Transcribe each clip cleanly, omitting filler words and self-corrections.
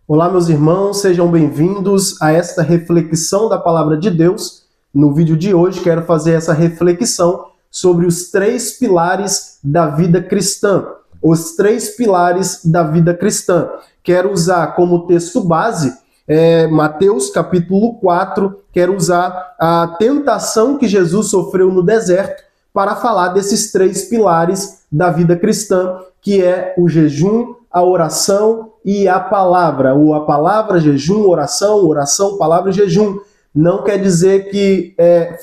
Olá, meus irmãos, sejam bem-vindos a esta reflexão da Palavra de Deus. No vídeo de hoje, quero fazer essa reflexão sobre os três pilares da vida cristã. Os três pilares da vida cristã. Quero usar como texto base Mateus capítulo 4, quero usar a tentação que Jesus sofreu no deserto para falar desses três pilares da vida cristã, que é o jejum, a oração e a palavra. Ou a palavra, jejum, oração, oração, palavra e jejum. Não quer dizer que,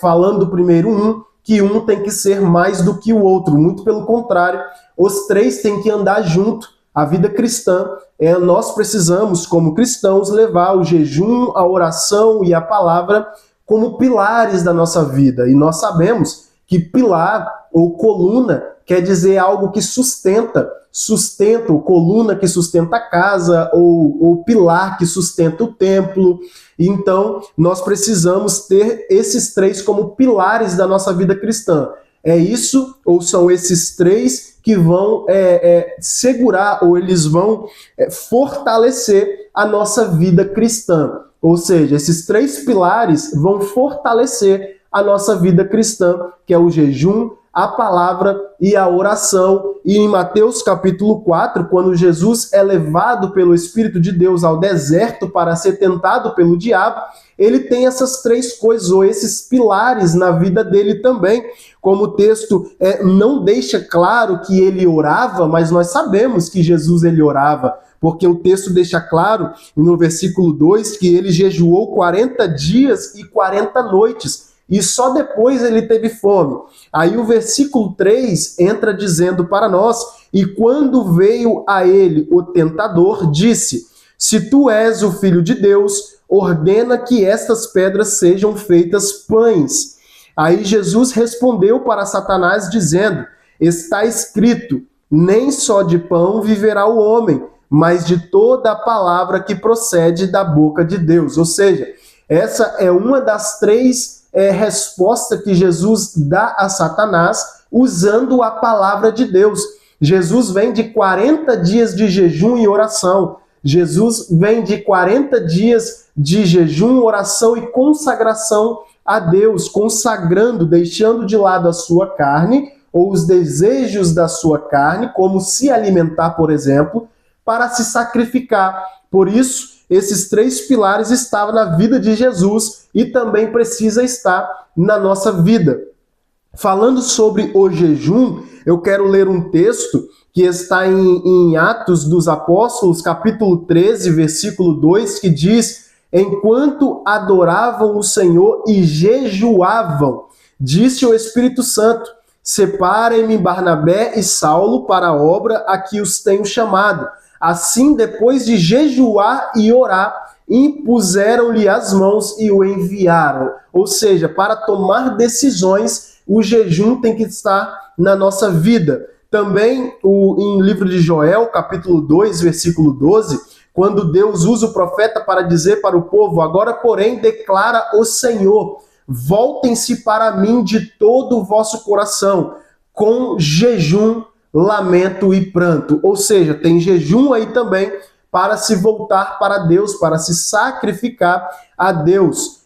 falando primeiro que um tem que ser mais do que o outro. Muito pelo contrário, os três têm que andar junto. A vida cristã, nós precisamos, como cristãos, levar o jejum, a oração e a palavra como pilares da nossa vida. E nós sabemos que pilar ou coluna quer dizer algo que sustenta, ou coluna que sustenta a casa, ou pilar que sustenta o templo. Então, nós precisamos ter esses três como pilares da nossa vida cristã. É isso, ou são esses três que vão segurar, ou eles vão fortalecer a nossa vida cristã. Ou seja, esses três pilares vão fortalecer a nossa vida cristã, que é o jejum, a palavra e a oração. E em Mateus capítulo 4, quando Jesus é levado pelo Espírito de Deus ao deserto para ser tentado pelo diabo, ele tem essas três coisas, ou esses pilares na vida dele também. Como o texto não deixa claro que ele orava, mas nós sabemos que Jesus ele orava, porque o texto deixa claro no versículo 2 que ele jejuou 40 dias e 40 noites. E só depois ele teve fome. Aí o versículo 3 entra dizendo para nós: e quando veio a ele o tentador, disse: se tu és o filho de Deus, ordena que estas pedras sejam feitas pães. Aí Jesus respondeu para Satanás dizendo: está escrito, nem só de pão viverá o homem, mas de toda a palavra que procede da boca de Deus. Ou seja, essa é uma das três resposta que Jesus dá a Satanás usando a palavra de Deus. Jesus vem de 40 dias de jejum e oração. Jesus vem de 40 dias de jejum, oração e consagração a Deus, consagrando, deixando de lado a sua carne ou os desejos da sua carne, como se alimentar, por exemplo, para se sacrificar. Por isso, esses três pilares estavam na vida de Jesus e também precisa estar na nossa vida. Falando sobre o jejum, eu quero ler um texto que está em Atos dos Apóstolos, capítulo 13, versículo 2, que diz: enquanto adoravam o Senhor e jejuavam, disse o Espírito Santo: separem-me Barnabé e Saulo para a obra a que os tenho chamado. Assim, depois de jejuar e orar, impuseram-lhe as mãos e o enviaram. Ou seja, para tomar decisões, o jejum tem que estar na nossa vida. Também, em livro de Joel, capítulo 2, versículo 12, quando Deus usa o profeta para dizer para o povo: agora, porém, declara o Senhor, voltem-se para mim de todo o vosso coração, com jejum, lamento e pranto. Ou seja, tem jejum aí também para se voltar para Deus, para se sacrificar a Deus.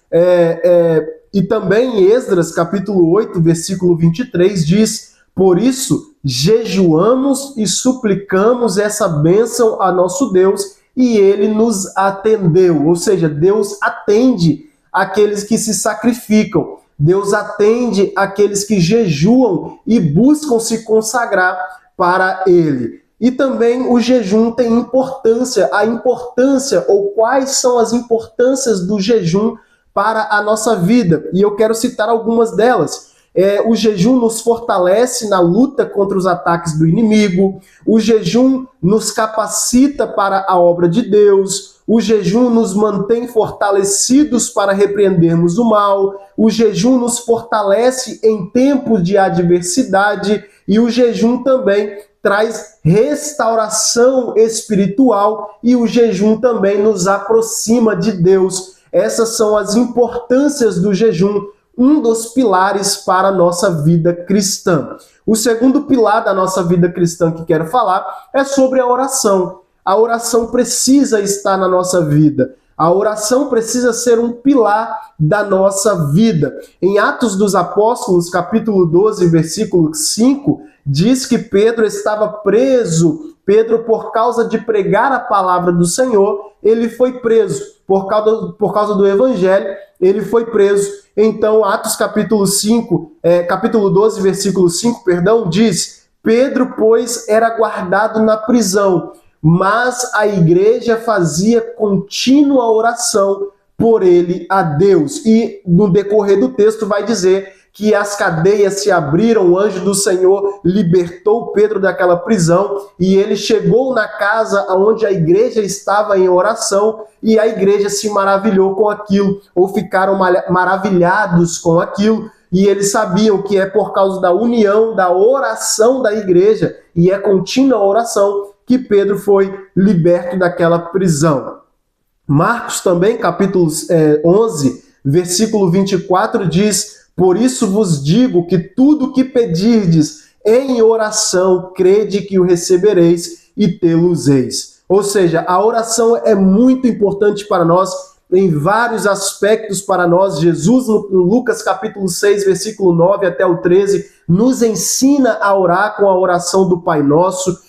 E também em Esdras, capítulo 8, versículo 23, diz: por isso, jejuamos e suplicamos essa bênção a nosso Deus, e ele nos atendeu. Ou seja, Deus atende aqueles que se sacrificam. Deus atende aqueles que jejuam e buscam se consagrar para Ele. E também o jejum tem importância, ou quais são as importâncias do jejum para a nossa vida. E eu quero citar algumas delas. O jejum nos fortalece na luta contra os ataques do inimigo, o jejum nos capacita para a obra de Deus, o jejum nos mantém fortalecidos para repreendermos o mal, o jejum nos fortalece em tempos de adversidade e o jejum também traz restauração espiritual e o jejum também nos aproxima de Deus. Essas são as importâncias do jejum, um dos pilares para a nossa vida cristã. O segundo pilar da nossa vida cristã que quero falar é sobre a oração. a oração precisa estar na nossa vida. A oração precisa ser um pilar da nossa vida. Em Atos dos Apóstolos, capítulo 12, versículo 5, diz que Pedro estava preso. Pedro, por causa de pregar a palavra do Senhor, ele foi preso. Por causa do evangelho, ele foi preso. Então, Atos capítulo 12, versículo 5, diz: Pedro, pois, era guardado na prisão, mas a igreja fazia contínua oração por ele a Deus. E no decorrer do texto vai dizer que as cadeias se abriram, o anjo do Senhor libertou Pedro daquela prisão e ele chegou na casa onde a igreja estava em oração e a igreja se maravilhou com aquilo, ou ficaram maravilhados com aquilo. E eles sabiam que é por causa da união, da oração da igreja, e é contínua oração, que Pedro foi liberto daquela prisão. Marcos também, capítulo 11, versículo 24, diz: por isso vos digo que tudo que pedirdes em oração, crede que o recebereis e tê-los-eis. Ou seja, a oração é muito importante para nós, em vários aspectos para nós. Jesus, no Lucas capítulo 6, versículo 9 até o 13, nos ensina a orar com a oração do Pai Nosso.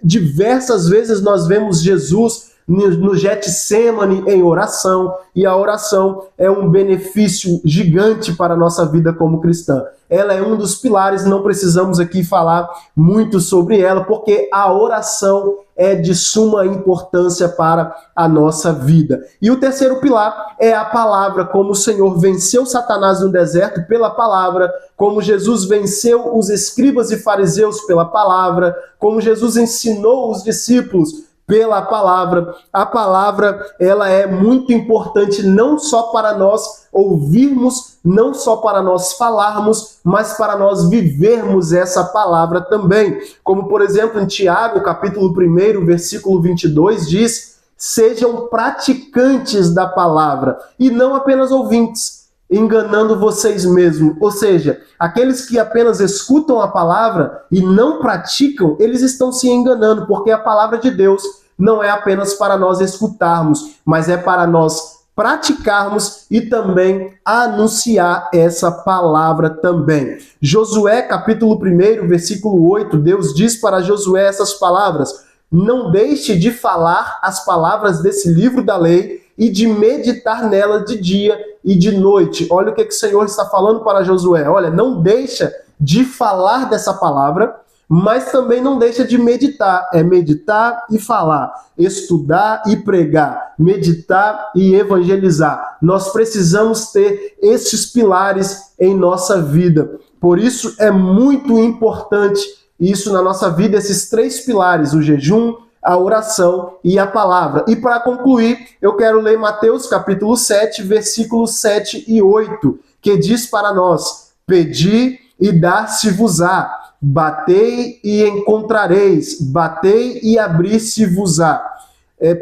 Diversas vezes nós vemos Jesus no Getsêmani em oração, e a oração é um benefício gigante para a nossa vida como cristã. Ela é um dos pilares, não precisamos aqui falar muito sobre ela, porque a oração é de suma importância para a nossa vida. E o terceiro pilar é a palavra, como o Senhor venceu Satanás no deserto pela palavra, como Jesus venceu os escribas e fariseus pela palavra, como Jesus ensinou os discípulos pela palavra. A palavra, ela é muito importante não só para nós ouvirmos, não só para nós falarmos, mas para nós vivermos essa palavra também. Como, por exemplo, em Tiago, capítulo 1, versículo 22, diz: sejam praticantes da palavra e não apenas ouvintes, enganando vocês mesmos. Ou seja, aqueles que apenas escutam a palavra e não praticam, eles estão se enganando, porque a palavra de Deus não é apenas para nós escutarmos, mas é para nós praticarmos e também anunciar essa palavra também. Josué, capítulo 1, versículo 8, Deus diz para Josué essas palavras: não deixe de falar as palavras desse livro da lei e de meditar nela de dia e de noite. Olha o que o Senhor está falando para Josué. Olha, não deixa de falar dessa palavra, mas também não deixa de meditar. É meditar e falar, estudar e pregar, meditar e evangelizar. Nós precisamos ter esses pilares em nossa vida. Por isso é muito importante isso na nossa vida, esses três pilares: o jejum, a oração e a palavra. E para concluir, eu quero ler Mateus capítulo 7, versículos 7 e 8, que diz para nós: pedi e dar-se-vos-á, batei e encontrareis, batei e abrir-se-vos-á.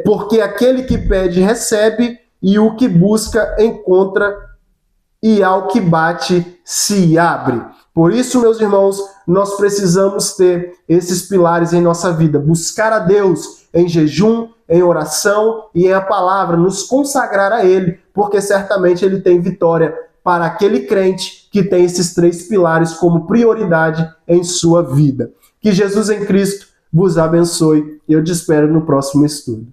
Porque aquele que pede recebe, e o que busca encontra, e ao que bate se abre. Por isso, meus irmãos, nós precisamos ter esses pilares em nossa vida. Buscar a Deus em jejum, em oração e em a palavra, nos consagrar a Ele, porque certamente Ele tem vitória para aquele crente que tem esses três pilares como prioridade em sua vida. Que Jesus em Cristo vos abençoe e eu te espero no próximo estudo.